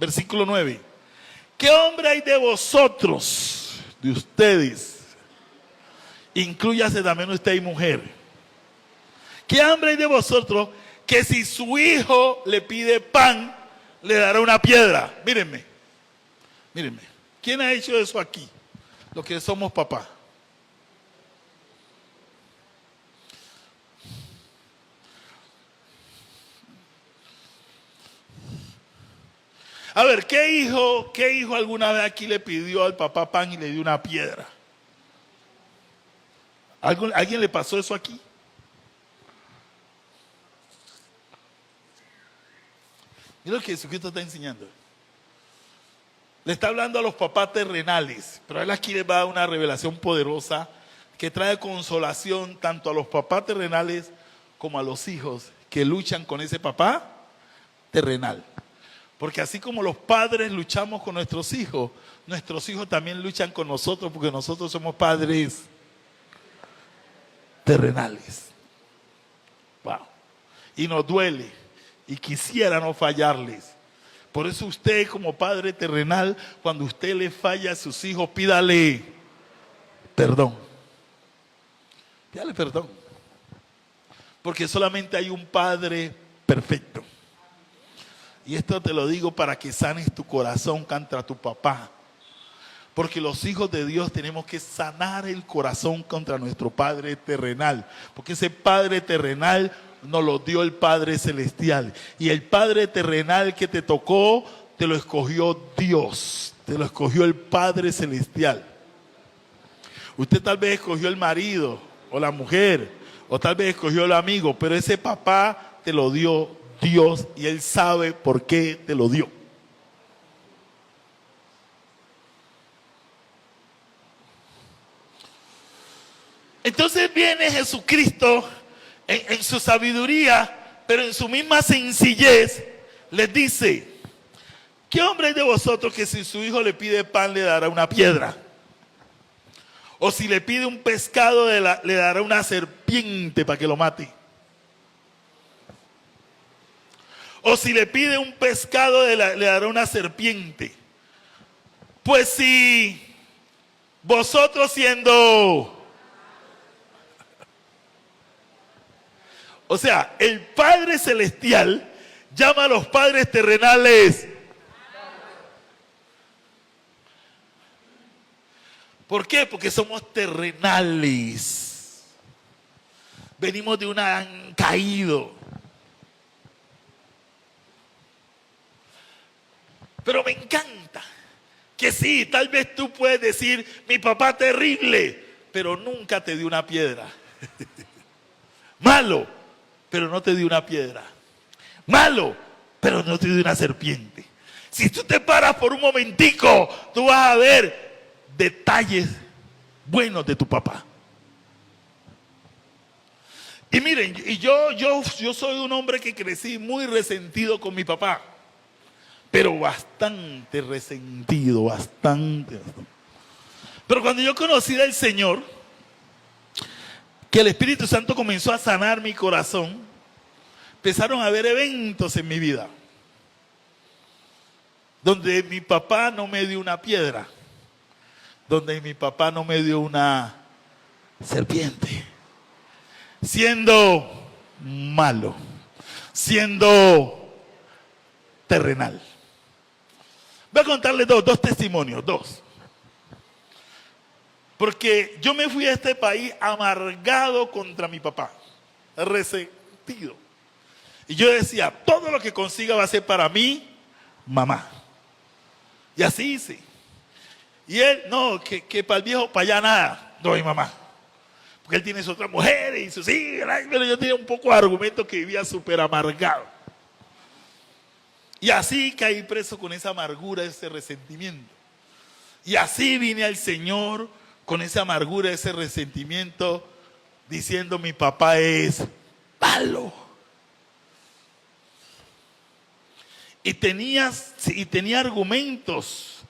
Versículo 9. ¿Qué hombre hay de vosotros, de ustedes? Inclúyase también usted y mujer. ¿Qué hombre hay de vosotros que si su hijo le pide pan, le dará una piedra? Mírenme, mírenme. ¿Quién ha hecho eso aquí? Los que somos papás. A ver, ¿qué hijo alguna vez aquí le pidió al papá pan y le dio una piedra? ¿Alguien le pasó eso aquí? Mira lo que Jesucristo está enseñando. Le está hablando a los papás terrenales, pero él aquí les va a dar una revelación poderosa que trae consolación tanto a los papás terrenales como a los hijos que luchan con ese papá terrenal. Porque así como los padres luchamos con nuestros hijos también luchan con nosotros porque nosotros somos padres terrenales. Wow. Y nos duele y quisiera no fallarles. Por eso usted como padre terrenal, cuando usted le falla a sus hijos, pídale perdón. Pídale perdón. Porque solamente hay un padre perfecto. Y esto te lo digo para que sanes tu corazón contra tu papá. Porque los hijos de Dios tenemos que sanar el corazón contra nuestro Padre terrenal. Porque ese Padre terrenal nos lo dio el Padre celestial. Y el Padre terrenal que te tocó, te lo escogió Dios. Te lo escogió el Padre celestial. Usted tal vez escogió el marido o la mujer. O tal vez escogió el amigo. Pero ese papá te lo dio Dios y Él sabe por qué te lo dio. Entonces viene Jesucristo en su sabiduría, pero en su misma sencillez, les dice: ¿qué hombre hay de vosotros que si su hijo le pide pan le dará una piedra? O si le pide un pescado le dará una serpiente para que lo mate. O si le pide un pescado le dará una serpiente. Pues si vosotros siendo... O sea, el Padre Celestial llama a los padres terrenales. ¿Por qué? Porque somos terrenales. Venimos de un Adán caído. Pero me encanta que sí, tal vez tú puedes decir, mi papá terrible, pero nunca te dio una piedra. Malo, pero no te dio una piedra. Malo, pero no te dio una serpiente. Si tú te paras por un momentico, tú vas a ver detalles buenos de tu papá. Y miren, yo soy un hombre que crecí muy resentido con mi papá. Pero bastante resentido, bastante. Pero cuando yo conocí al Señor, que el Espíritu Santo comenzó a sanar mi corazón, empezaron a haber eventos en mi vida donde mi papá no me dio una piedra, donde mi papá no me dio una serpiente, siendo malo, siendo terrenal. Voy a contarles dos testimonios, dos. Porque yo me fui a este país amargado contra mi papá, resentido. Y yo decía, todo lo que consiga va a ser para mí, mamá. Y así hice. Y él, no, que para el viejo, para allá nada, no, mi mamá. Porque él tiene sus otras mujeres y sus hijas, pero yo tenía un poco de argumento que vivía súper amargado. Y así caí preso con esa amargura, ese resentimiento. Y así vine al Señor con esa amargura, ese resentimiento, diciendo mi papá es malo. Y tenía argumentos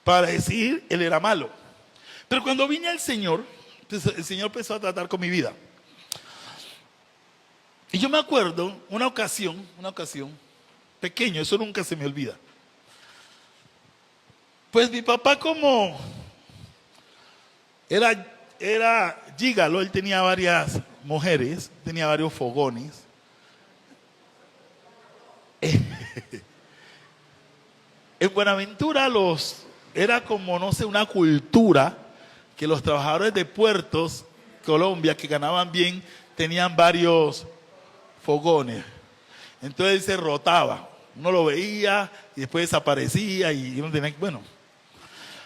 para decir él era malo. Pero cuando vine al Señor, el Señor empezó a tratar con mi vida. Y yo me acuerdo una ocasión, pequeño, eso nunca se me olvida. Pues mi papá como era gígalo, él tenía varias mujeres, tenía varios fogones. En Buenaventura era como, no sé, una cultura que los trabajadores de puertos, Colombia, que ganaban bien, tenían varios fogones. Entonces se rotaba. Uno lo veía y después desaparecía y uno tenía que, bueno.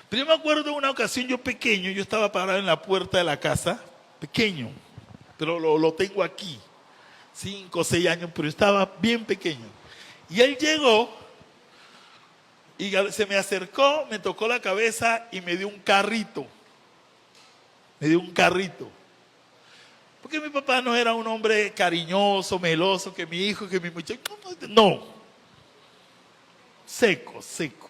Pero yo me acuerdo de una ocasión, yo pequeño, yo estaba parado en la puerta de la casa, pequeño, pero lo tengo aquí, 5 o 6 años, pero yo estaba bien pequeño. Y él llegó y se me acercó, me tocó la cabeza y me dio un carrito. Me dio un carrito. Porque mi papá no era un hombre cariñoso, meloso, que mi hijo, que mi muchacho. No. Seco, seco.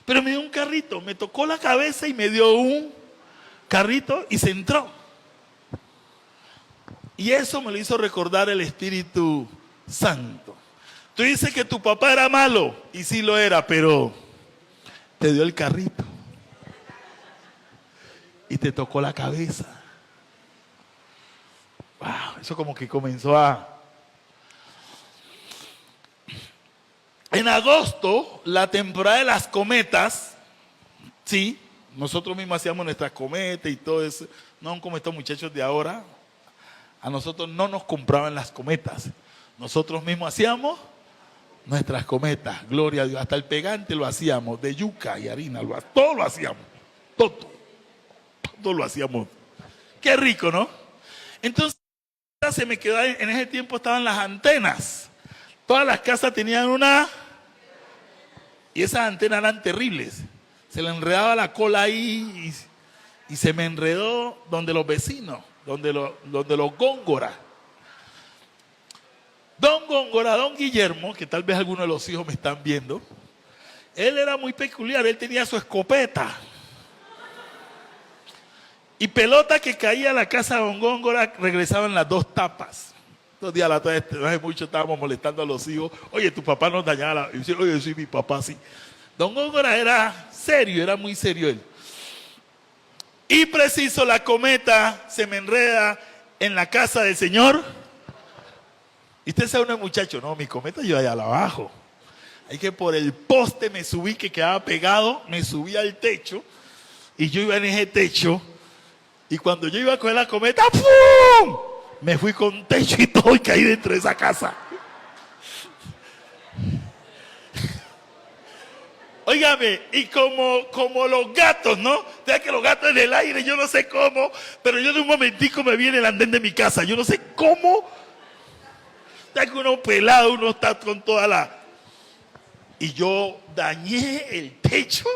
Pero me dio un carrito, me tocó la cabeza y me dio un carrito y se entró. Y eso me lo hizo recordar el Espíritu Santo. Tú dices que tu papá era malo, y sí lo era, pero te dio el carrito. Y te tocó la cabeza. Wow, eso como que comenzó a... En agosto, la temporada de las cometas, sí, nosotros mismos hacíamos nuestras cometas y todo eso, no como estos muchachos de ahora, a nosotros no nos compraban las cometas, nosotros mismos hacíamos nuestras cometas, gloria a Dios, hasta el pegante lo hacíamos, de yuca y harina, todo lo hacíamos, todo lo hacíamos, qué rico, ¿no? Entonces se me quedó, en ese tiempo estaban las antenas, todas las casas tenían una... Y esas antenas eran terribles. Se le enredaba la cola ahí y se me enredó donde los vecinos, donde los Góngora. Don Góngora, don Guillermo, que tal vez algunos de los hijos me están viendo, él era muy peculiar, él tenía su escopeta. Y pelota que caía a la casa de don Góngora regresaban las 2 tapas. Estos días no hace mucho estábamos molestando a los hijos. Oye, tu papá nos dañaba y decía, oye, sí, mi papá sí. Don Góngora era serio, era muy serio él. Y preciso, la cometa se me enreda en la casa del Señor. Y usted sabe, un muchacho, no, mi cometa yo allá abajo. Hay que por el poste me subí, que quedaba pegado, me subí al techo. Y yo iba en ese techo. Y cuando yo iba a coger la cometa, ¡pum!, me fui con techo y todo y caí dentro de esa casa. Óigame, y como los gatos, ¿no? Ya que los gatos en el aire, yo no sé cómo, pero yo de un momentico me vi en el andén de mi casa, yo no sé cómo. Ya que uno pelado, uno está con toda la... Y yo dañé el techo.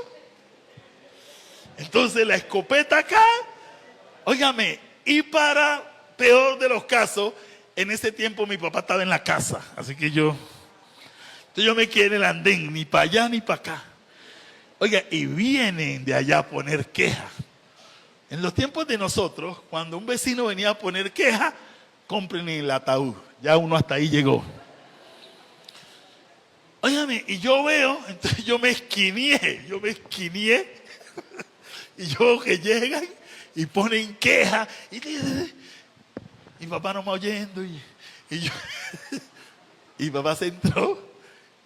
Entonces la escopeta acá, óigame, y para... Peor de los casos, en ese tiempo mi papá estaba en la casa, así que entonces yo me quedé en el andén, ni para allá ni para acá. Oiga, y vienen de allá a poner queja. En los tiempos de nosotros, cuando un vecino venía a poner queja, compren el ataúd, ya uno hasta ahí llegó. Óigame, y yo veo, entonces yo me esquineé, y yo veo que llegan y ponen queja, y mi papá no me oyendo y yo y mi papá se entró.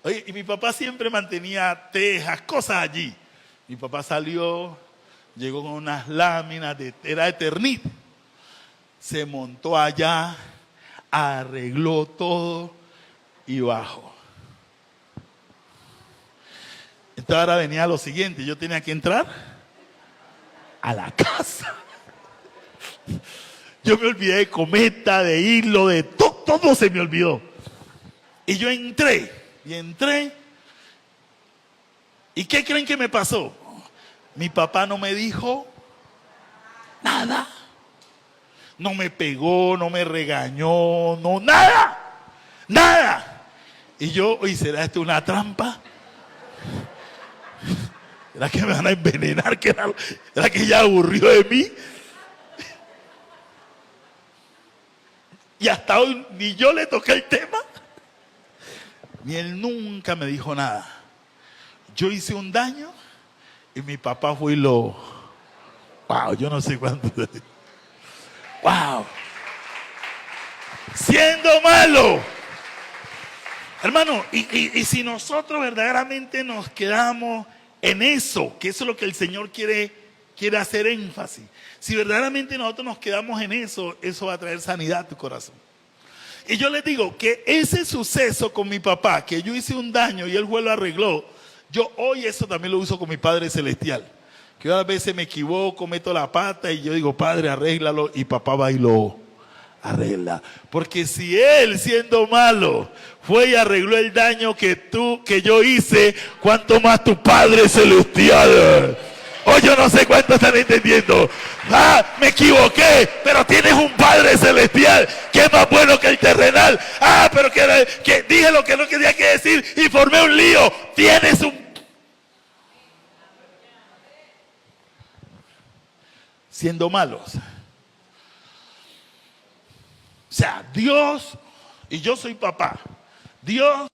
Oye, y mi papá siempre mantenía tejas, cosas allí. Mi papá salió, llegó con unas láminas, era de Eternit. Se montó allá, arregló todo y bajó. Entonces ahora venía lo siguiente, yo tenía que entrar a la casa. Yo me olvidé de cometa, de hilo, de todo se me olvidó. Y yo entré. ¿Y qué creen que me pasó? Mi papá no me dijo nada. No me pegó, no me regañó, no, nada. Y yo, oye, ¿será esto una trampa? ¿Será que me van a envenenar? ¿Será que ya aburrió de mí? Y hasta hoy ni yo le toqué el tema, ni él nunca me dijo nada. Yo hice un daño Y mi papá fue y lo... Wow, yo no sé cuánto. Wow. Siendo malo. Hermano, y si nosotros verdaderamente nos quedamos en eso, que eso es lo que el Señor quiere hacer énfasis. Si verdaderamente nosotros nos quedamos en eso, eso va a traer sanidad a tu corazón. Y yo les digo que ese suceso con mi papá, que yo hice un daño y él fue lo arregló, yo hoy eso también lo uso con mi Padre Celestial. Que yo a veces me equivoco, meto la pata y yo digo, Padre, arréglalo, y papá va y lo arregla. Porque si él, siendo malo, fue y arregló el daño que yo hice, ¿cuánto más tu Padre Celestial? Oh, yo no sé cuánto están entendiendo. Ah, me equivoqué, pero tienes un Padre Celestial que es más bueno que el terrenal. Ah, pero que dije lo que no quería que decir y formé un lío. Tienes un... Siendo malos. O sea, Dios, y yo soy papá, Dios,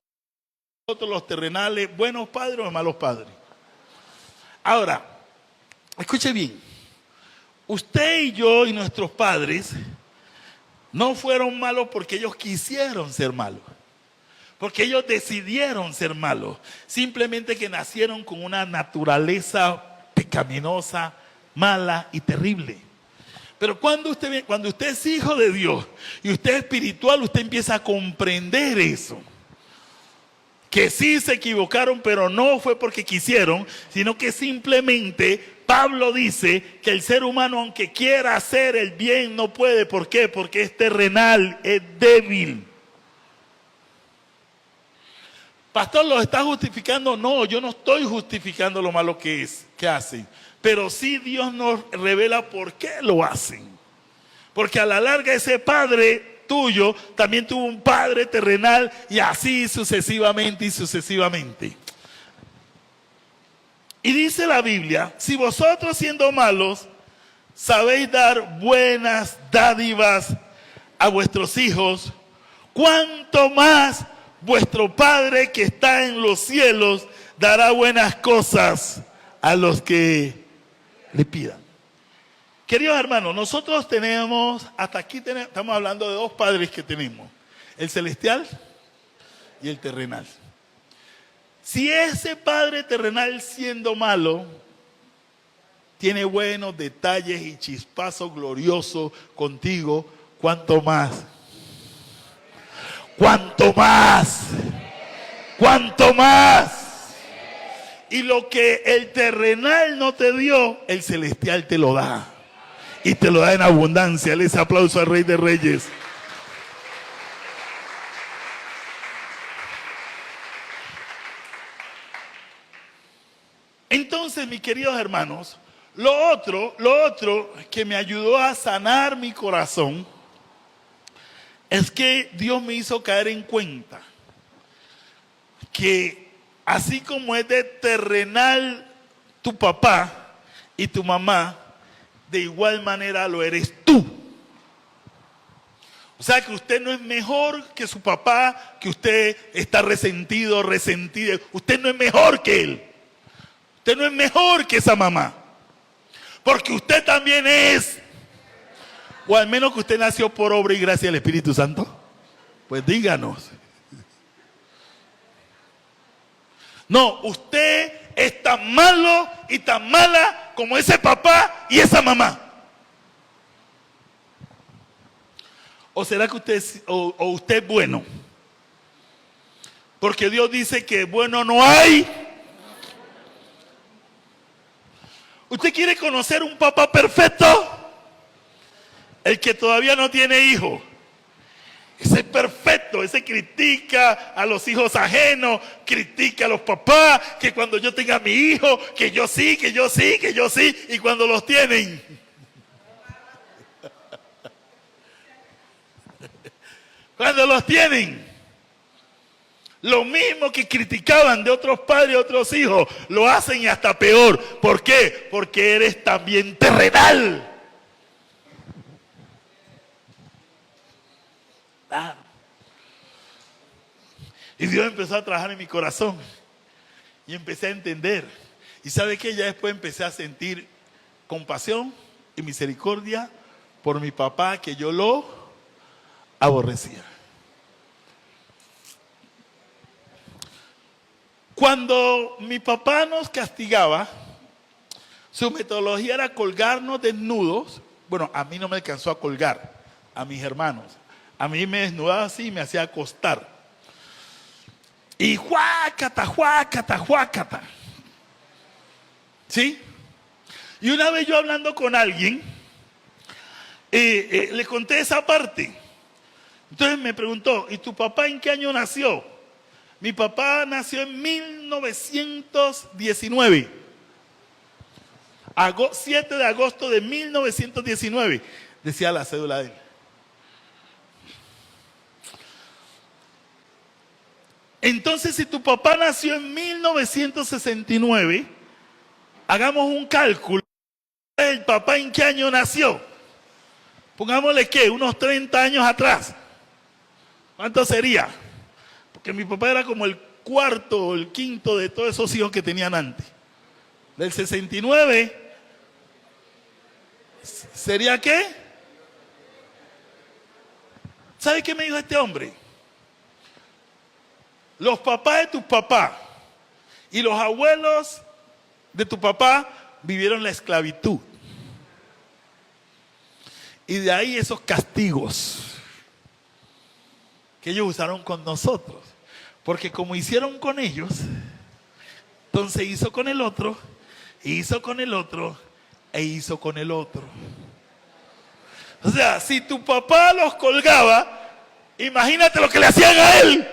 nosotros los terrenales, buenos padres o malos padres. Ahora, escuche bien, usted y yo y nuestros padres no fueron malos porque ellos quisieron ser malos, porque ellos decidieron ser malos, simplemente que nacieron con una naturaleza pecaminosa, mala y terrible. Pero cuando usted es hijo de Dios y usted es espiritual, usted empieza a comprender eso. Que sí se equivocaron, pero no fue porque quisieron, sino que simplemente Pablo dice que el ser humano, aunque quiera hacer el bien, no puede. ¿Por qué? Porque es terrenal, es débil. Pastor, ¿lo está justificando? No, yo no estoy justificando lo malo que hacen. Pero sí Dios nos revela por qué lo hacen. Porque a la larga ese padre tuyo también tuvo un padre terrenal y así sucesivamente y sucesivamente. Y dice la Biblia, si vosotros siendo malos sabéis dar buenas dádivas a vuestros hijos, ¿cuánto más vuestro Padre que está en los cielos dará buenas cosas a los que le pidan? Queridos hermanos, nosotros tenemos, hasta aquí estamos hablando de dos padres que tenemos, el celestial y el terrenal. Si ese padre terrenal, siendo malo, tiene buenos detalles y chispazos gloriosos contigo, ¿cuánto más? ¿Cuánto más? ¿Cuánto más? Y lo que el terrenal no te dio, el celestial te lo da. Y te lo da en abundancia. Les aplauso al Rey de Reyes. Entonces, mis queridos hermanos, lo otro que me ayudó a sanar mi corazón es que Dios me hizo caer en cuenta que así como es de terrenal tu papá y tu mamá, de igual manera lo eres tú. O sea que usted no es mejor que su papá, que usted está resentido, resentida. Usted no es mejor que él. Usted no es mejor que esa mamá. Porque usted también es. O al menos que usted nació por obra y gracia del Espíritu Santo. Pues díganos. No, usted es tan malo y tan mala como ese papá y esa mamá. ¿O será que usted usted es bueno? Porque Dios dice que bueno no hay. ¿Usted quiere conocer un papá perfecto? El que todavía no tiene hijo. Ese es perfecto, ese critica a los hijos ajenos, critica a los papás, que cuando yo tenga a mi hijo, que yo sí, que yo sí, que yo sí, y cuando los tienen. Cuando los tienen. Lo mismo que criticaban de otros padres y otros hijos, lo hacen y hasta peor. ¿Por qué? Porque eres también terrenal. Y Dios empezó a trabajar en mi corazón. Y empecé a entender. Y sabe que ya después empecé a sentir compasión y misericordia por mi papá, que yo lo aborrecía. Cuando mi papá nos castigaba, su metodología era colgarnos desnudos. Bueno, a mí no me alcanzó a colgar, a mis hermanos. A mí me desnudaba así y me hacía acostar. Y juácata, juácata, juácata. ¿Sí? Y una vez yo hablando con alguien, le conté esa parte. Entonces me preguntó, ¿y tu papá en qué año nació? Mi papá nació en 1919. 7 de agosto de 1919, decía la cédula de él. Entonces, si tu papá nació en 1969, hagamos un cálculo. ¿El papá en qué año nació? Pongámosle que unos 30 años atrás. ¿Cuánto sería? Porque mi papá era como el cuarto o el quinto de todos esos hijos que tenían antes. Del 69, ¿sería qué? ¿Sabe qué me dijo este hombre? Los papás de tu papá y los abuelos de tu papá vivieron la esclavitud. Y de ahí esos castigos que ellos usaron con nosotros. Porque como hicieron con ellos, entonces hizo con el otro, hizo con el otro, e hizo con el otro. O sea, si tu papá los colgaba, imagínate lo que le hacían a él.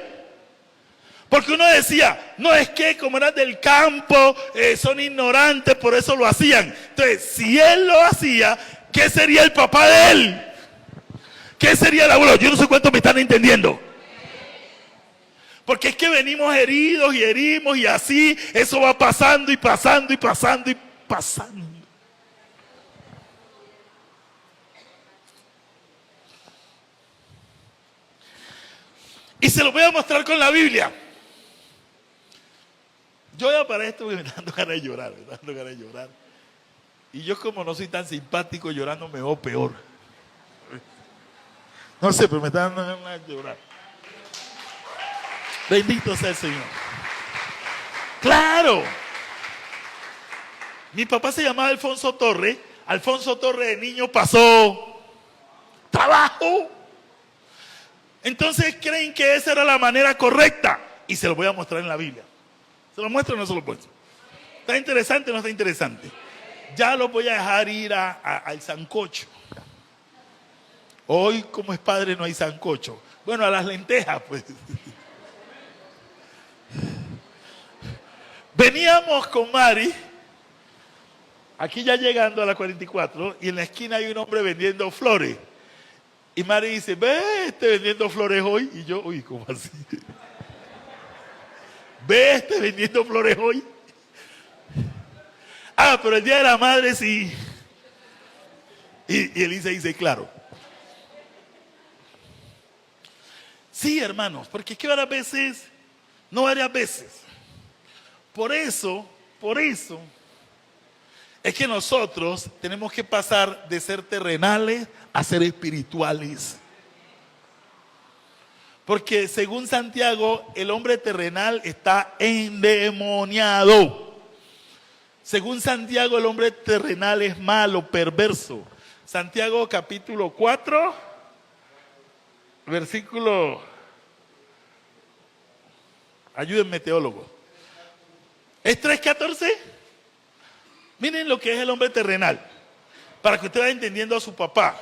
Porque uno decía, no, es que como eran del campo, son ignorantes, por eso lo hacían. Entonces, si él lo hacía, ¿qué sería el papá de él? ¿Qué sería el abuelo? Yo no sé cuánto me están entendiendo. Porque es que venimos heridos y herimos y así, eso va pasando y pasando y pasando y pasando. Y se lo voy a mostrar con la Biblia. Yo ya para esto me dando ganas de llorar, me dando ganas de llorar. Y yo como no soy tan simpático, llorando me veo peor. No sé, pero me está dando ganas de llorar. Bendito sea el Señor. ¡Claro! Mi papá se llamaba Alfonso Torre. Alfonso Torre de niño pasó trabajo. Entonces creen que esa era la manera correcta. Y se lo voy a mostrar en la Biblia. ¿Se lo muestro o no se lo muestro? ¿Está interesante o no está interesante? Ya lo voy a dejar ir al sancocho. Hoy, como es padre, no hay sancocho. Bueno, a las lentejas, pues. Veníamos con Mari, aquí ya llegando a la 44, y en la esquina hay un hombre vendiendo flores. Y Mari dice, ¿ve este vendiendo flores hoy? Y yo, uy, ¿cómo así? ¿Ve este vendiendo flores hoy? Ah, pero el día de la madre sí. Y Elisa dice, claro. Sí, hermanos, porque es que varias veces, no varias veces. Por eso, es que nosotros tenemos que pasar de ser terrenales a ser espirituales. Porque según Santiago, el hombre terrenal está endemoniado. Según Santiago, el hombre terrenal es malo, perverso. Santiago capítulo 4, versículo... Ayúdenme, teólogos. ¿Es 3:14? Miren lo que es el hombre terrenal. Para que usted vaya entendiendo a su papá.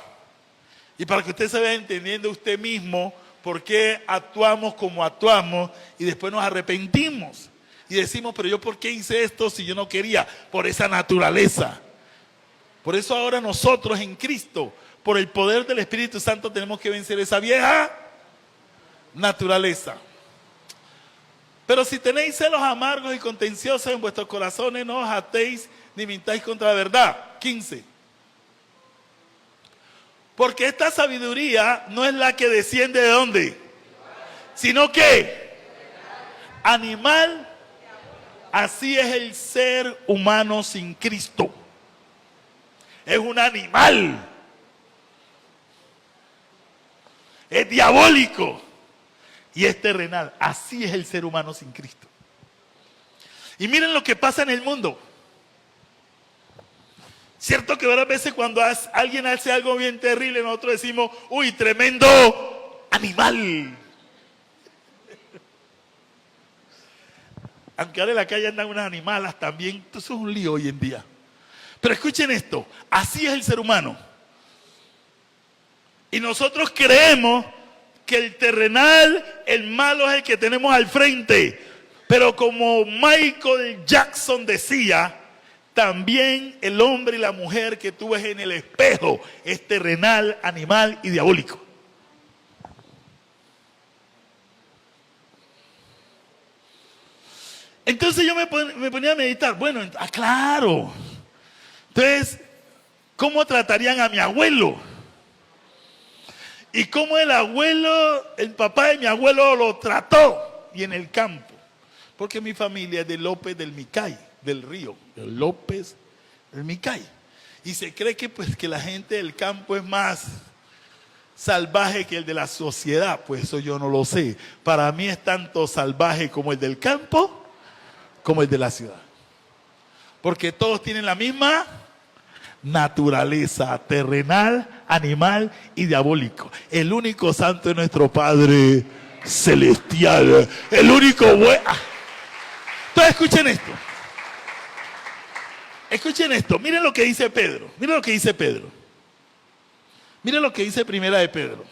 Y para que usted se vaya entendiendo usted mismo por qué actuamos como actuamos y después nos arrepentimos. Y decimos, pero yo ¿por qué hice esto si yo no quería? Por esa naturaleza. Por eso ahora nosotros en Cristo, por el poder del Espíritu Santo, tenemos que vencer esa vieja naturaleza. Pero si tenéis celos amargos y contenciosos en vuestros corazones, no os atéis ni mintáis contra la verdad. 15. Porque esta sabiduría no es la que desciende de ¿dónde? Sino que animal así es el ser humano sin Cristo. Es un animal. Es diabólico. Y es terrenal. Así es el ser humano sin Cristo. Y miren lo que pasa en el mundo. Cierto que varias veces cuando alguien hace algo bien terrible, nosotros decimos, uy, tremendo animal. Aunque ahora en la calle andan unas animalas también, eso es un lío hoy en día. Pero escuchen esto, así es el ser humano. Y nosotros creemos que el terrenal, el malo es el que tenemos al frente. Pero como Michael Jackson decía, también el hombre y la mujer que tú ves en el espejo es terrenal, animal y diabólico. Entonces yo me ponía a meditar, bueno, claro. Entonces, ¿cómo tratarían a mi abuelo? Y cómo el papá de mi abuelo lo trató, y en el campo. Porque mi familia es de López del Micay, del río, de López del Micay. Y se cree que, pues, que la gente del campo es más salvaje que el de la sociedad. Pues eso yo no lo sé. Para mí es tanto salvaje como el del campo, como el de la ciudad. Porque todos tienen la misma naturaleza, terrenal, animal y diabólico. El único santo es nuestro Padre celestial. El único bueno. Entonces escuchen esto. Escuchen esto. Miren lo que dice Pedro. Miren lo que dice Pedro. Miren lo que dice Primera de Pedro.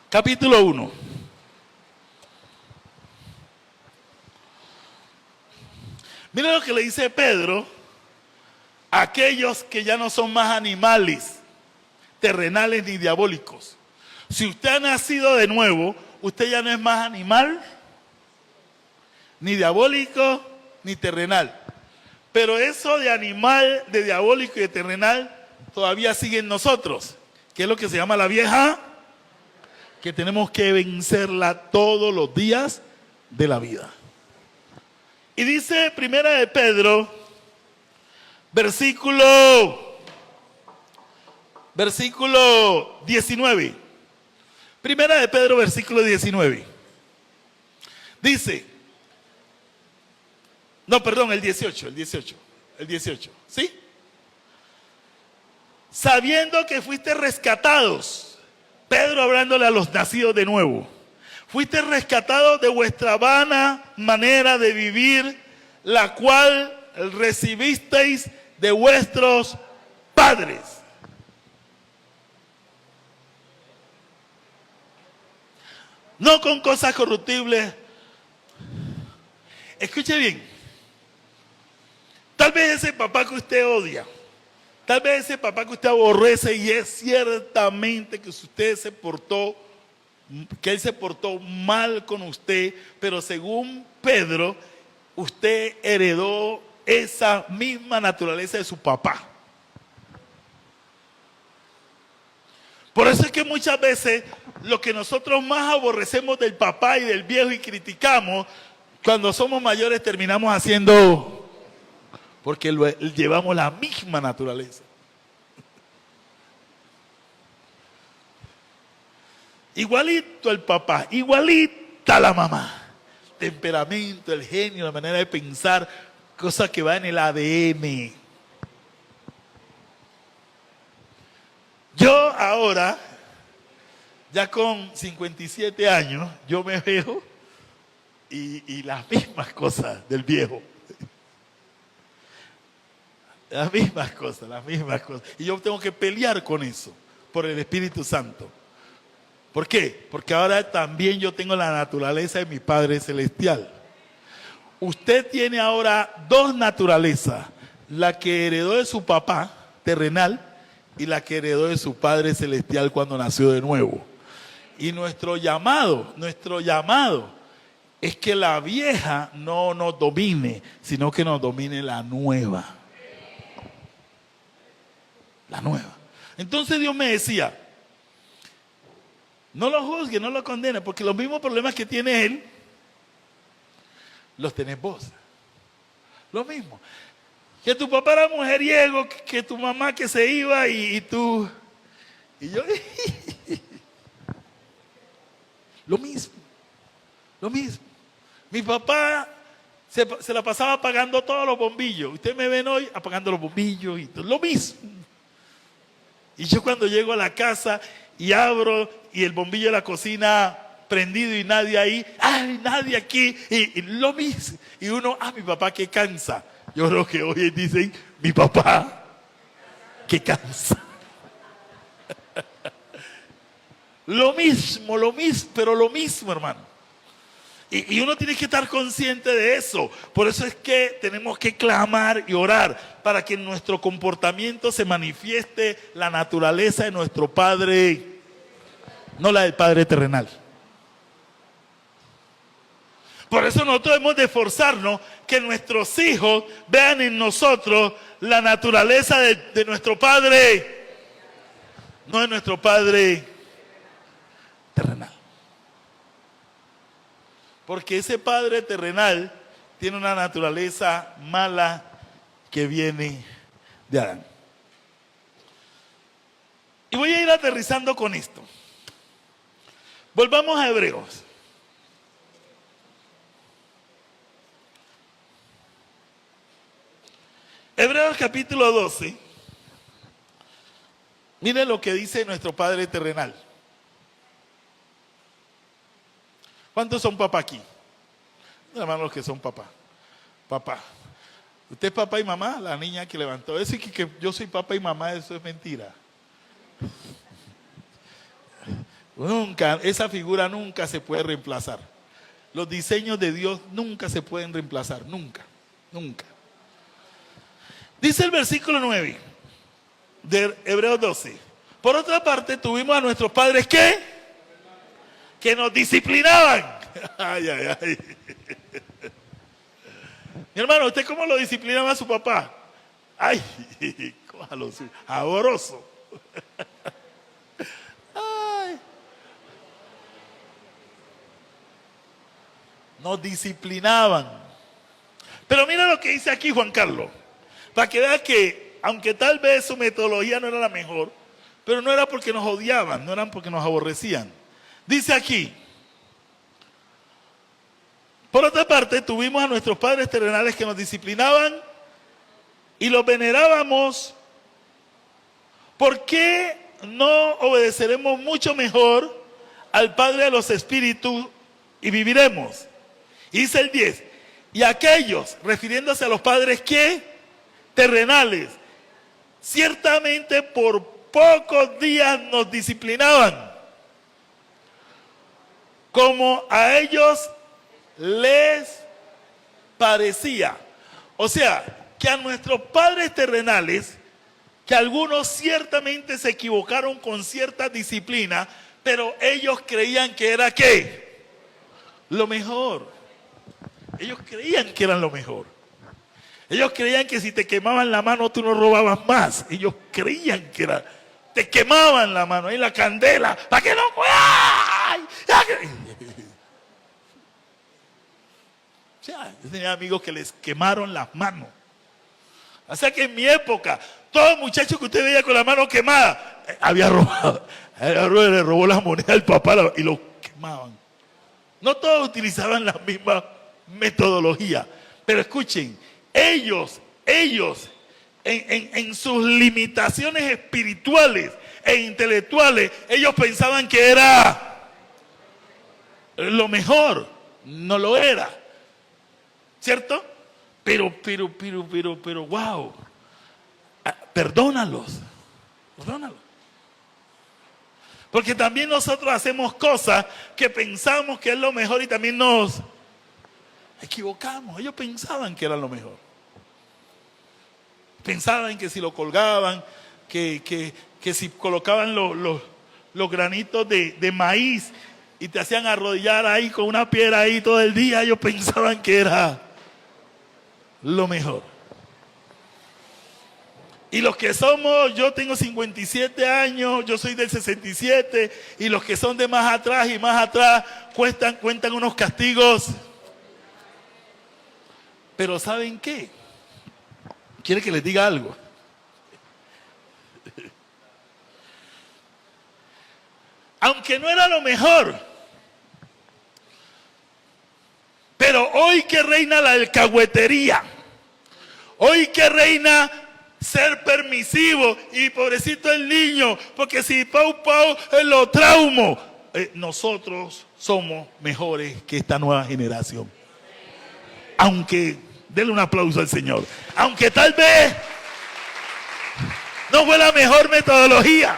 Capítulo 1. Miren lo que le dice Pedro a aquellos que ya no son más animales, terrenales ni diabólicos. Si usted ha nacido de nuevo, usted ya no es más animal, ni diabólico, ni terrenal. Pero eso de animal, de diabólico y de terrenal todavía sigue en nosotros. Que es lo que se llama la vieja, que tenemos que vencerla todos los días de la vida. Y dice Primera de Pedro, versículo 19. Primera de Pedro, versículo 19. Dice, no, perdón, el 18, ¿sí? Sabiendo que fuiste rescatados, Pedro hablándole a los nacidos de nuevo. Fuiste rescatados de vuestra vana manera de vivir, la cual recibisteis de vuestros padres. No con cosas corruptibles. Escuche bien. Tal vez ese papá que usted odia, tal vez ese papá que usted aborrece, y es ciertamente que usted se portó, que él se portó mal con usted, pero según Pedro, usted heredó esa misma naturaleza de su papá. Por eso es que muchas veces lo que nosotros más aborrecemos del papá y del viejo y criticamos, cuando somos mayores terminamos haciendo, porque llevamos la misma naturaleza. Igualito el papá, igualita la mamá. Temperamento, el genio, la manera de pensar, cosas que va en el ADN. Yo ahora, ya con 57 años, yo me veo y las mismas cosas del viejo. Las mismas cosas. Y yo tengo que pelear con eso, por el Espíritu Santo. ¿Por qué? Porque ahora también yo tengo la naturaleza de mi Padre Celestial. Usted tiene ahora dos naturalezas, la que heredó de su papá terrenal y la que heredó de su Padre Celestial cuando nació de nuevo. Y nuestro llamado es que la vieja no nos domine, sino que nos domine la nueva. La nueva. Entonces Dios me decía, no lo juzgue, no lo condene, porque los mismos problemas que tiene él, los tenés vos. Lo mismo. Que tu papá era mujeriego, que tu mamá que se iba y tú... Y yo... Lo mismo. Lo mismo. Mi papá se la pasaba apagando todos los bombillos. Ustedes me ven hoy apagando los bombillos y todo. Lo mismo. Y yo cuando llego a la casa y abro y el bombillo de la cocina prendido y nadie ahí, ¡ay, nadie aquí! Y lo mismo. Y uno, mi papá que cansa. Yo creo que hoy dicen, mi papá que cansa. Lo mismo, pero lo mismo, hermano. Y uno tiene que estar consciente de eso. Por eso es que tenemos que clamar y orar para que en nuestro comportamiento se manifieste la naturaleza de nuestro Padre, no la del Padre terrenal. Por eso nosotros hemos de esforzarnos que nuestros hijos vean en nosotros la naturaleza de nuestro Padre, no de nuestro Padre terrenal. Porque ese Padre terrenal tiene una naturaleza mala que viene de Adán. Y voy a ir aterrizando con esto. Volvamos a Hebreos. Hebreos capítulo 12. Miren lo que dice nuestro Padre terrenal. ¿Cuántos son papá aquí? Hermanos, los que son papá. Papá. ¿Usted es papá y mamá? La niña que levantó. Decir que yo soy papá y mamá, eso es mentira. Nunca, esa figura nunca se puede reemplazar. Los diseños de Dios nunca se pueden reemplazar. Nunca, nunca. Dice el versículo 9 de Hebreos 12. Por otra parte, tuvimos a nuestros padres que nos disciplinaban. Ay, ay, ay. Mi hermano, ¿usted cómo lo disciplinaba a su papá? Ay, cójalo, sabroso. Ay. Nos disciplinaban. Pero mira lo que dice aquí Juan Carlos. Para que vea que, aunque tal vez su metodología no era la mejor, pero no era porque nos odiaban, no eran porque nos aborrecían. Dice aquí, por otra parte, tuvimos a nuestros padres terrenales que nos disciplinaban y los venerábamos. ¿Por qué no obedeceremos mucho mejor al Padre de los Espíritus y viviremos? Y dice el 10, y aquellos, refiriéndose a los padres terrenales, ciertamente por pocos días nos disciplinaban, como a ellos les parecía. O sea, que a nuestros padres terrenales, que algunos ciertamente se equivocaron con cierta disciplina, pero ellos creían que era ¿qué? Lo mejor. Ellos creían que eran lo mejor. Ellos creían que si te quemaban la mano tú no robabas más. Ellos creían que era, te quemaban la mano, ahí la candela, para que no... ¡Ay! O sea, yo tenía amigos que les quemaron las manos. O sea que en mi época, todo muchacho que usted veía con la mano quemada, había robado. Le robó la moneda al papá y lo quemaban. No todos utilizaban la misma metodología. Pero escuchen, ellos en sus limitaciones espirituales e intelectuales, ellos pensaban que era lo mejor. No lo era. ¿Cierto? Pero, wow. Perdónalos. Porque también nosotros hacemos cosas que pensamos que es lo mejor y también nos equivocamos. Ellos pensaban que era lo mejor. Pensaban que si lo colgaban, que si colocaban los granitos de maíz y te hacían arrodillar ahí con una piedra ahí todo el día, ellos pensaban que era lo mejor. Y los que somos, yo tengo 57 años, yo soy del 67, y los que son de más atrás y más atrás cuentan unos castigos Pero ¿saben qué? ¿Quiere que les diga algo? Aunque no era lo mejor, pero hoy que reina la alcahuetería, hoy que reina ser permisivo y pobrecito el niño, porque si Pau lo traumo, nosotros somos mejores que esta nueva generación. Aunque, denle un aplauso al Señor, aunque tal vez no fue la mejor metodología,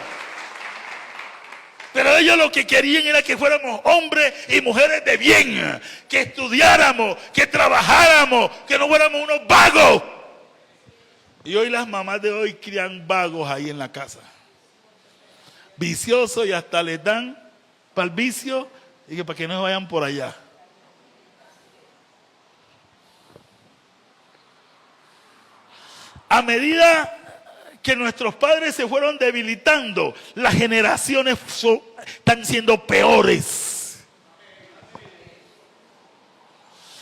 pero ellos lo que querían era que fuéramos hombres y mujeres de bien, que estudiáramos, que trabajáramos, que no fuéramos unos vagos. Y hoy las mamás de hoy crían vagos ahí en la casa, viciosos, y hasta les dan para el vicio y que para que no se vayan por allá. A medida que nuestros padres se fueron debilitando, las generaciones están siendo peores.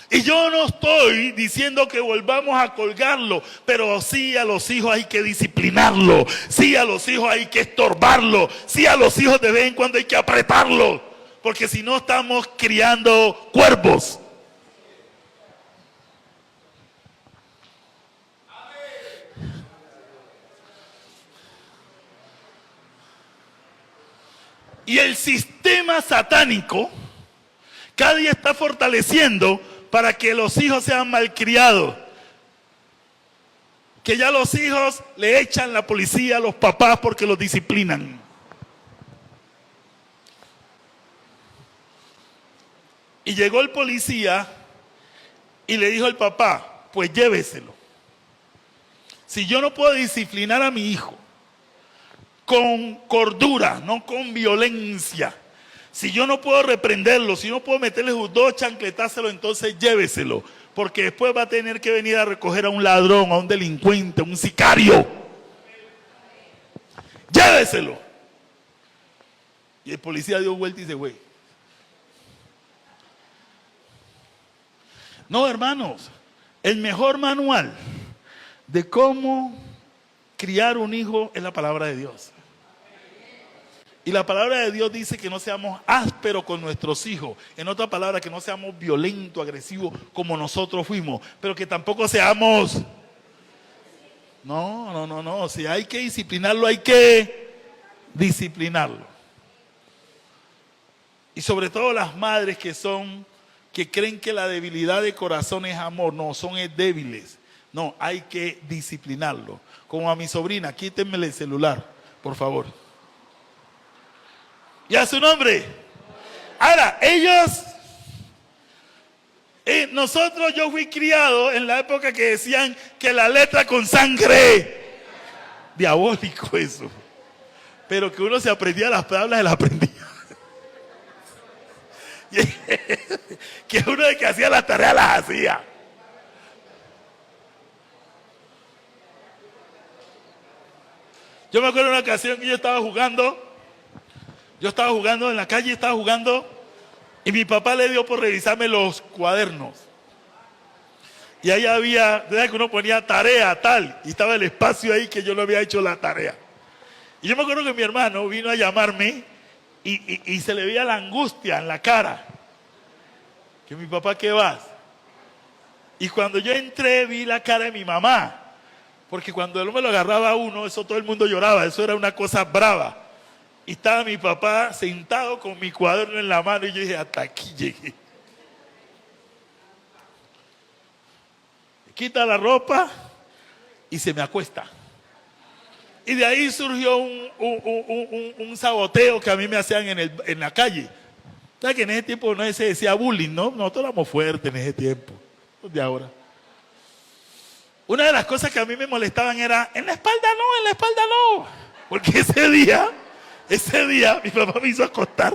Y yo no estoy diciendo que volvamos a colgarlo, pero sí a los hijos hay que disciplinarlo, sí a los hijos hay que estorbarlo, sí a los hijos de vez en cuando hay que apretarlo, porque si no estamos criando cuervos. Y el sistema satánico cada día está fortaleciendo para que los hijos sean malcriados. Que ya los hijos le echan la policía a los papás porque los disciplinan. Y llegó el policía y le dijo al papá, pues lléveselo. Si yo no puedo disciplinar a mi hijo con cordura, no con violencia, si yo no puedo reprenderlo, si no puedo meterle sus 2 chancletazos, entonces lléveselo, porque después va a tener que venir a recoger a un ladrón, a un delincuente, a un sicario. Lléveselo. Y el policía dio vuelta y dice, güey. No, hermanos, el mejor manual de cómo criar un hijo es la palabra de Dios. Y la palabra de Dios dice que no seamos ásperos con nuestros hijos. En otra palabra, que no seamos violentos, agresivos como nosotros fuimos. Pero que tampoco seamos... No. Si hay que disciplinarlo, hay que disciplinarlo. Y sobre todo las madres que creen que la debilidad de corazón es amor. No, son débiles. No, hay que disciplinarlo. Como a mi sobrina, quítenme el celular, por favor. ¿Y a su nombre? Ahora, yo fui criado en la época que decían que la letra con sangre, diabólico eso, pero que uno se aprendía las palabras, se las aprendía. Que uno de que hacía las tareas las hacía. Yo me acuerdo de una ocasión que yo estaba jugando en la calle, y mi papá le dio por revisarme los cuadernos. Y ahí había, ¿verdad? Que uno ponía tarea, tal, y estaba el espacio ahí que yo no había hecho la tarea. Y yo me acuerdo que mi hermano vino a llamarme y se le veía la angustia en la cara. Que mi papá, ¿qué vas? Y cuando yo entré vi la cara de mi mamá. Porque cuando él me lo agarraba a uno, eso todo el mundo lloraba, eso era una cosa brava. Y estaba mi papá sentado con mi cuaderno en la mano y yo dije, hasta aquí llegué. Me quita la ropa y se me acuesta. Y de ahí surgió un saboteo que a mí me hacían en la calle. ¿Sabes que en ese tiempo no se decía bullying, no? Nosotros éramos fuertes en ese tiempo, no de ahora. Una de las cosas que a mí me molestaban era, en la espalda no. Porque ese día mi papá me hizo acostar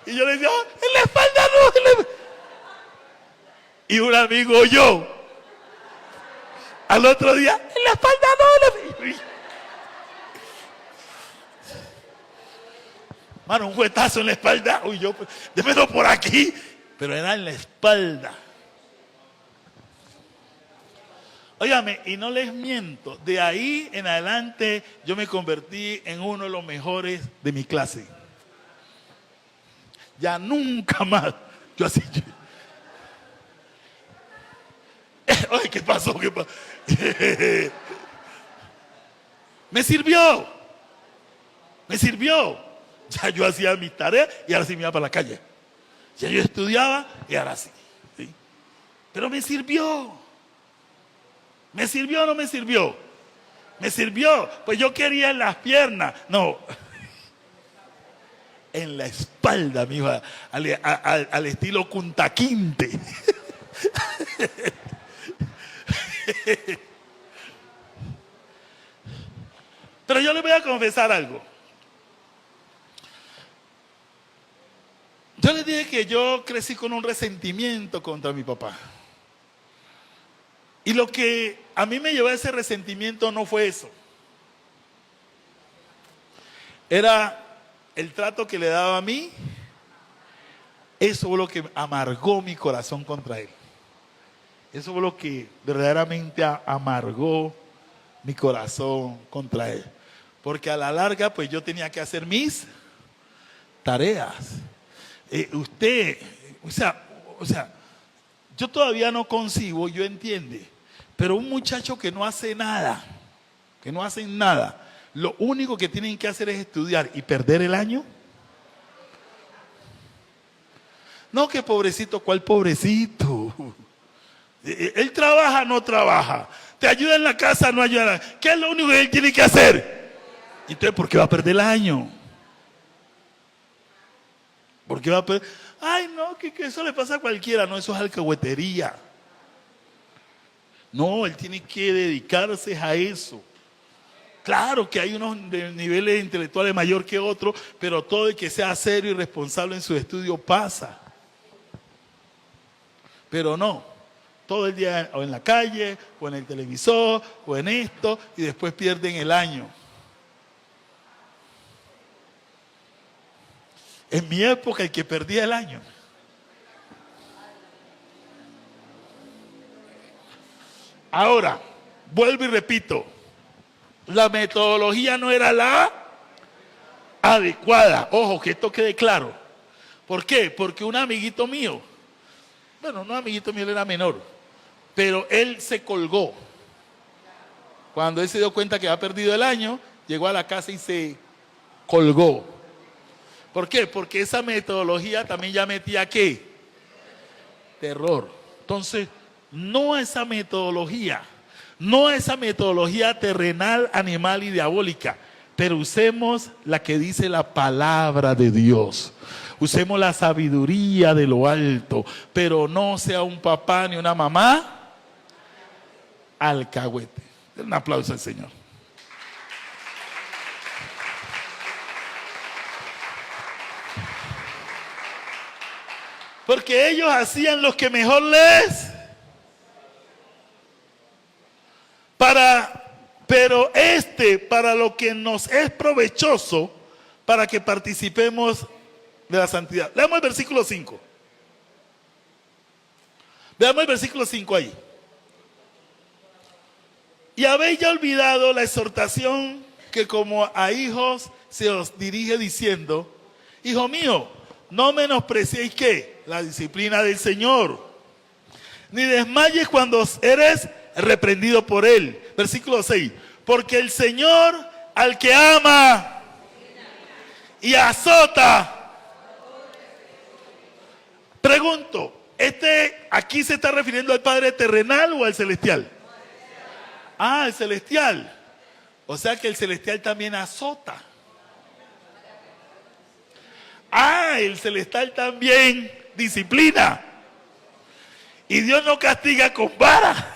y yo le decía, en la espalda no. Y un amigo oyó. Al otro día, en la espalda no. Mano, un juetazo en la espalda. Uy, yo, démelo por aquí. Pero era en la espalda. Óigame, y no les miento, de ahí en adelante yo me convertí en uno de los mejores de mi clase. Ya nunca más. Yo así. Oye, ¿qué pasó? ¿Qué pasó? Me sirvió. Me sirvió. Ya yo hacía mi tarea y ahora sí me iba para la calle. Ya yo estudiaba y ahora sí. ¿Sí? Pero me sirvió. ¿Me sirvió o no me sirvió? Me sirvió. Pues yo quería en las piernas. No. En la espalda, mijo. Al estilo Kunta Kinte. Pero yo les voy a confesar algo. Yo les dije que yo crecí con un resentimiento contra mi papá. Y lo que a mí me llevó a ese resentimiento no fue eso. Era el trato que le daba a mí. Eso fue lo que amargó mi corazón contra él. Eso fue lo que verdaderamente amargó mi corazón contra él. Porque a la larga, pues yo tenía que hacer mis tareas. O sea, yo todavía no concibo, yo entiendo, pero un muchacho que no hace nada, lo único que tienen que hacer es estudiar y perder el año. No, que pobrecito, ¿cuál pobrecito? Él trabaja, no trabaja. Te ayuda en la casa, no ayuda. ¿Qué es lo único que él tiene que hacer? Entonces, ¿por qué va a perder el año? ¿Por qué va a perder? Ay, no, que eso le pasa a cualquiera. No, eso es alcahuetería. No, él tiene que dedicarse a eso. Claro que hay unos niveles intelectuales mayor que otros, pero todo el que sea serio y responsable en su estudio pasa. Pero no, todo el día o en la calle, o en el televisor, o en esto, y después pierden el año. En mi época, el que perdía el año. Ahora, vuelvo y repito, la metodología no era la adecuada. Ojo, que esto quede claro. ¿Por qué? Porque un amiguito mío, bueno, no amiguito mío, él era menor, pero él se colgó. Cuando él se dio cuenta que había perdido el año, llegó a la casa y se colgó. ¿Por qué? Porque esa metodología también ya metía ¿qué? Terror. Entonces, no esa metodología terrenal, animal y diabólica, pero usemos la que dice la palabra de Dios. Usemos la sabiduría de lo alto, pero no sea un papá ni una mamá alcahuete. Un aplauso al Señor. Porque ellos hacían lo que mejor les. Pero para lo que nos es provechoso, para que participemos de la santidad. Leamos el versículo 5. Veamos el versículo 5 ahí. Y habéis ya olvidado la exhortación que como a hijos se os dirige diciendo: hijo mío, no menospreciéis ¿qué? La disciplina del Señor, ni desmayes cuando eres reprendido por él. Versículo 6. Porque el Señor al que ama y azota. Pregunto, ¿aquí se está refiriendo al Padre terrenal o al celestial? Ah, el celestial. O sea que el celestial también azota. Ah, el celestial también disciplina. Y Dios no castiga con vara.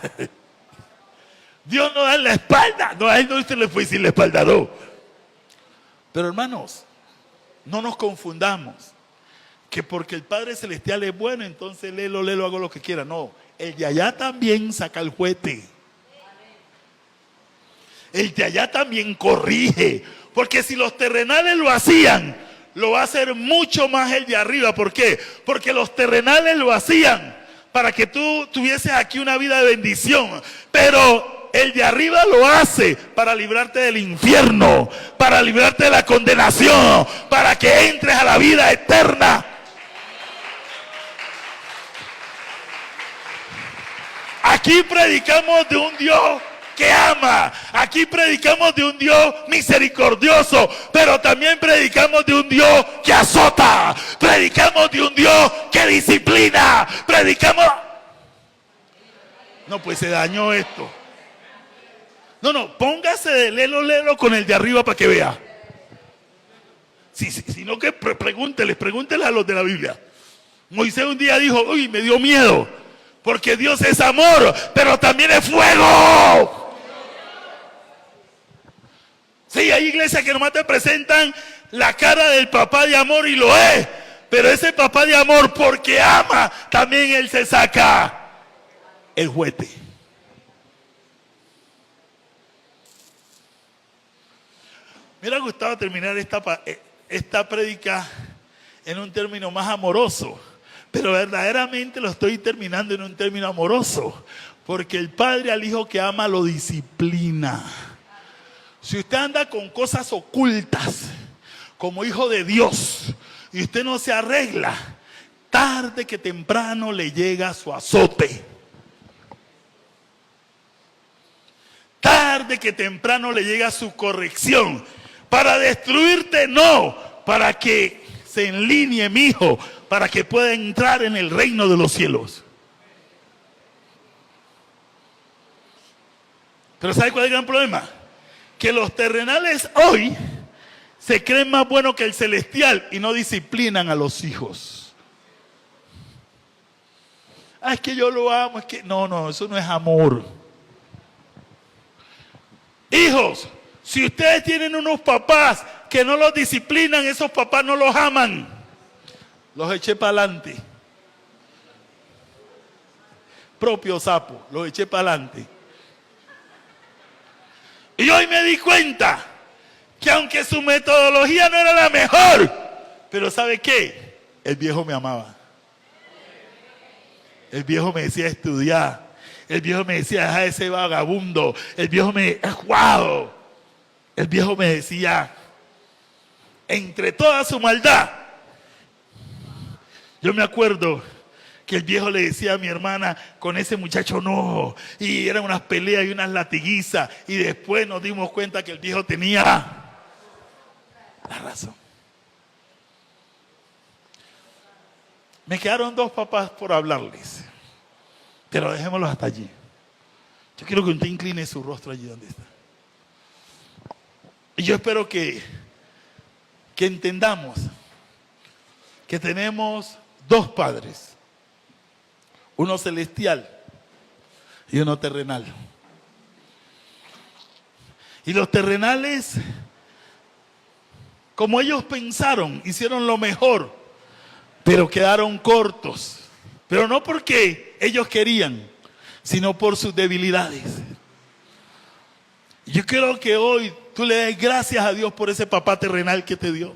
Dios no da en la espalda. No, a él no se le fue sin la espalda, no. Pero hermanos, no nos confundamos. Que porque el Padre Celestial es bueno, entonces léelo, hago lo que quiera. No, el de allá también saca el juguete. El de allá también corrige. Porque si los terrenales lo hacían, lo va a hacer mucho más el de arriba. ¿Por qué? Porque los terrenales lo hacían para que tú tuvieses aquí una vida de bendición. Pero el de arriba lo hace para librarte del infierno, para librarte de la condenación, para que entres a la vida eterna. Aquí predicamos de un Dios que ama. Aquí predicamos de un Dios misericordioso, pero también predicamos de un Dios que azota. Predicamos de un Dios que disciplina. Predicamos... No, pues se dañó esto. No, póngase de lelo con el de arriba para que vea. Sí, sino que pregúnteles a los de la Biblia. Moisés un día dijo, uy, me dio miedo, porque Dios es amor, pero también es fuego. Sí, hay iglesias que nomás te presentan la cara del papá de amor y lo es. Pero ese papá de amor, porque ama, también él se saca el juguete. Me hubiera gustado terminar esta prédica en un término más amoroso, pero verdaderamente lo estoy terminando en un término amoroso, porque el padre al hijo que ama lo disciplina. Si usted anda con cosas ocultas como hijo de Dios y usted no se arregla, tarde que temprano le llega su azote. Tarde que temprano le llega su corrección. Para destruirte, no, para que se enlinee, mi hijo, para que pueda entrar en el reino de los cielos. Pero ¿sabe cuál es el gran problema? Que los terrenales hoy se creen más buenos que el celestial y no disciplinan a los hijos. Es que yo lo amo, es que... No, eso no es amor. Hijos, si ustedes tienen unos papás que no los disciplinan, esos papás no los aman. Los eché para adelante. Propio sapo, los eché para adelante. Y hoy me di cuenta que aunque su metodología no era la mejor, pero ¿sabe qué? El viejo me amaba. El viejo me decía estudiar. El viejo me decía deja ese vagabundo. El viejo me decía, wow. El viejo me decía, entre toda su maldad. Yo me acuerdo que el viejo le decía a mi hermana, con ese muchacho no, y eran unas peleas y unas latiguizas, y después nos dimos cuenta que el viejo tenía la razón. Me quedaron dos papás por hablarles, pero dejémoslos hasta allí. Yo quiero que usted incline su rostro allí donde está. Y yo espero que entendamos que tenemos dos padres. Uno celestial y uno terrenal. Y los terrenales, como ellos pensaron, hicieron lo mejor, pero quedaron cortos. Pero no porque ellos querían, sino por sus debilidades. Yo quiero que hoy tú le des gracias a Dios por ese papá terrenal que te dio.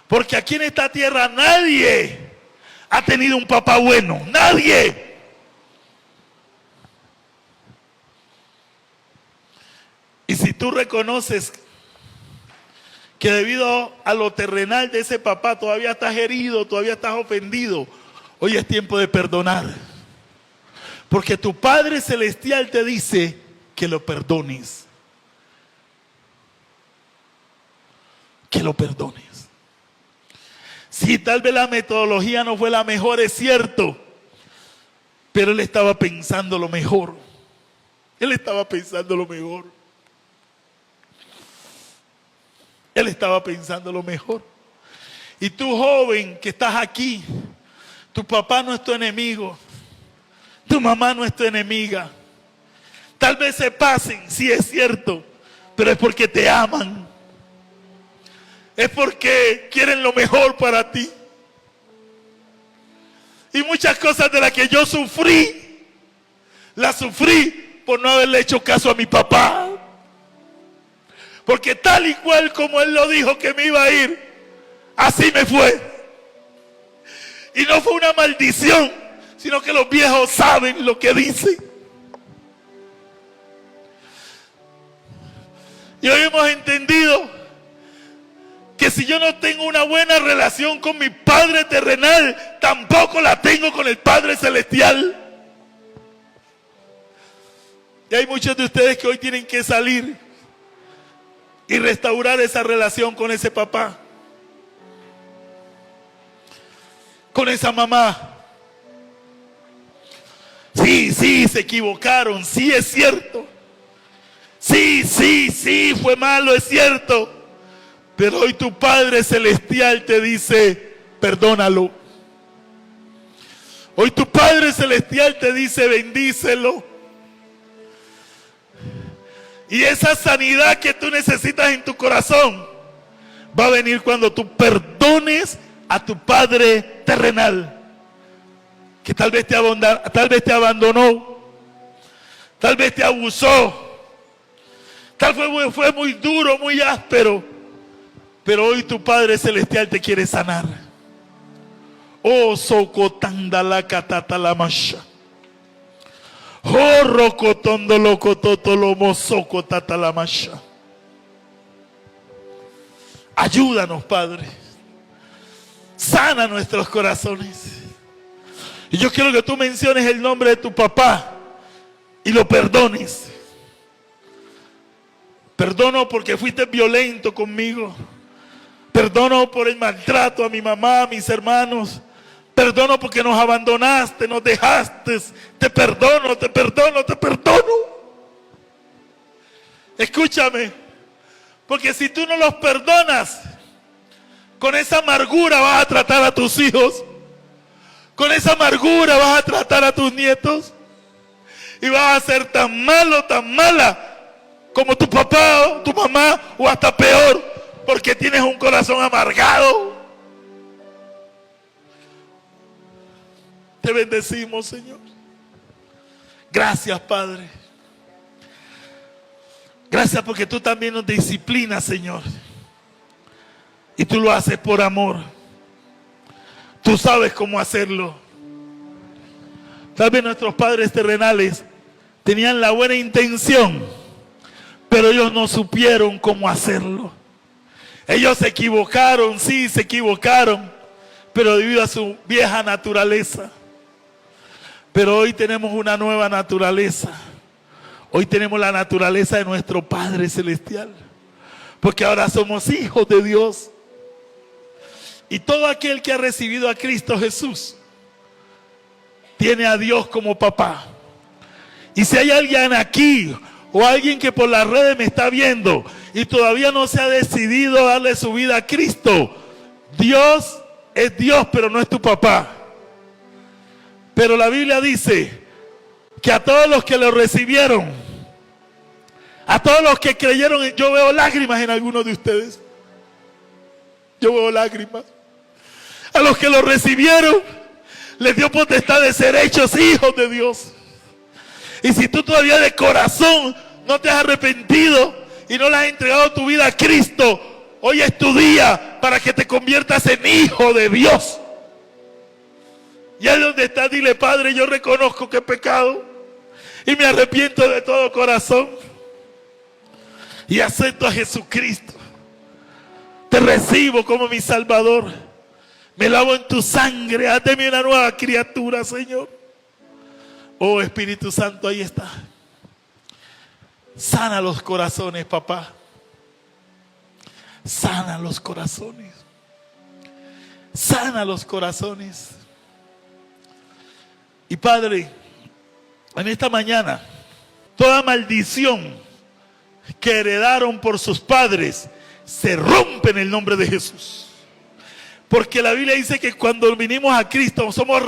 Porque aquí en esta tierra nadie ha tenido un papá bueno, nadie. Y si tú reconoces que debido a lo terrenal de ese papá todavía estás herido, todavía estás ofendido, hoy es tiempo de perdonar. Porque tu Padre Celestial te dice que lo perdones. Que lo perdones. Sí, tal vez la metodología no fue la mejor, es cierto, pero él estaba pensando lo mejor. Él estaba pensando lo mejor. Él estaba pensando lo mejor. Y tú, joven, que estás aquí, tu papá no es tu enemigo, tu mamá no es tu enemiga. Tal vez se pasen, sí es cierto, pero es porque te aman. Es porque quieren lo mejor para ti. Y muchas cosas de las que yo sufrí, las sufrí por no haberle hecho caso a mi papá. Porque tal y cual como él lo dijo que me iba a ir, así me fue. Y no fue una maldición, sino que los viejos saben lo que dicen. Y hoy hemos entendido que si yo no tengo una buena relación con mi Padre terrenal, tampoco la tengo con el Padre celestial. Y hay muchos de ustedes que hoy tienen que salir y restaurar esa relación con ese papá, con esa mamá. Sí, se equivocaron, sí es cierto. Sí, fue malo, es cierto. Pero hoy tu Padre celestial te dice, perdónalo. Hoy tu Padre celestial te dice, bendícelo. Y esa sanidad que tú necesitas en tu corazón va a venir cuando tú perdones a tu Padre terrenal, que tal vez te abandonó, tal vez te abusó, tal vez fue muy duro, muy áspero, pero hoy tu Padre celestial te quiere sanar. Oh, socotandala catatalasha. Oh, rocotondo locototolomo socotatalasha. Ayúdanos, Padre. Sana nuestros corazones. Y yo quiero que tú menciones el nombre de tu papá y lo perdones. Perdono porque fuiste violento conmigo. Perdono por el maltrato a mi mamá, a mis hermanos. Perdono porque nos abandonaste, nos dejaste. Te perdono. Escúchame. Porque si tú no los perdonas, con esa amargura vas a tratar a tus hijos. Con esa amargura vas a tratar a tus nietos. Y vas a ser tan malo, tan mala, como tu papá o tu mamá, o hasta peor, porque tienes un corazón amargado. Te bendecimos, Señor. Gracias, Padre. Gracias porque tú también nos disciplinas, Señor. Y tú lo haces por amor. Tú sabes cómo hacerlo. Tal vez nuestros padres terrenales tenían la buena intención, pero ellos no supieron cómo hacerlo. Ellos se equivocaron, sí, se equivocaron, pero debido a su vieja naturaleza. Pero hoy tenemos una nueva naturaleza. Hoy tenemos la naturaleza de nuestro Padre Celestial. Porque ahora somos hijos de Dios. Y todo aquel que ha recibido a Cristo Jesús tiene a Dios como papá. Y si hay alguien aquí o alguien que por las redes me está viendo y todavía no se ha decidido a darle su vida a Cristo, Dios es Dios, pero no es tu papá. Pero la Biblia dice que a todos los que lo recibieron, a todos los que creyeron, yo veo lágrimas en algunos de ustedes. Yo veo lágrimas. A los que lo recibieron, les dio potestad de ser hechos hijos de Dios. Y si tú todavía de corazón no te has arrepentido y no le has entregado tu vida a Cristo, hoy es tu día para que te conviertas en hijo de Dios. Y ahí donde estás, dile: Padre, yo reconozco que he pecado y me arrepiento de todo corazón y acepto a Jesucristo. Te recibo como mi Salvador. Me lavo en tu sangre. Hazme una nueva criatura, Señor. Oh, Espíritu Santo, ahí está. Sana los corazones, papá. Sana los corazones. Sana los corazones. Y Padre, en esta mañana, toda maldición que heredaron por sus padres se rompe en el nombre de Jesús. Porque la Biblia dice que cuando vinimos a Cristo somos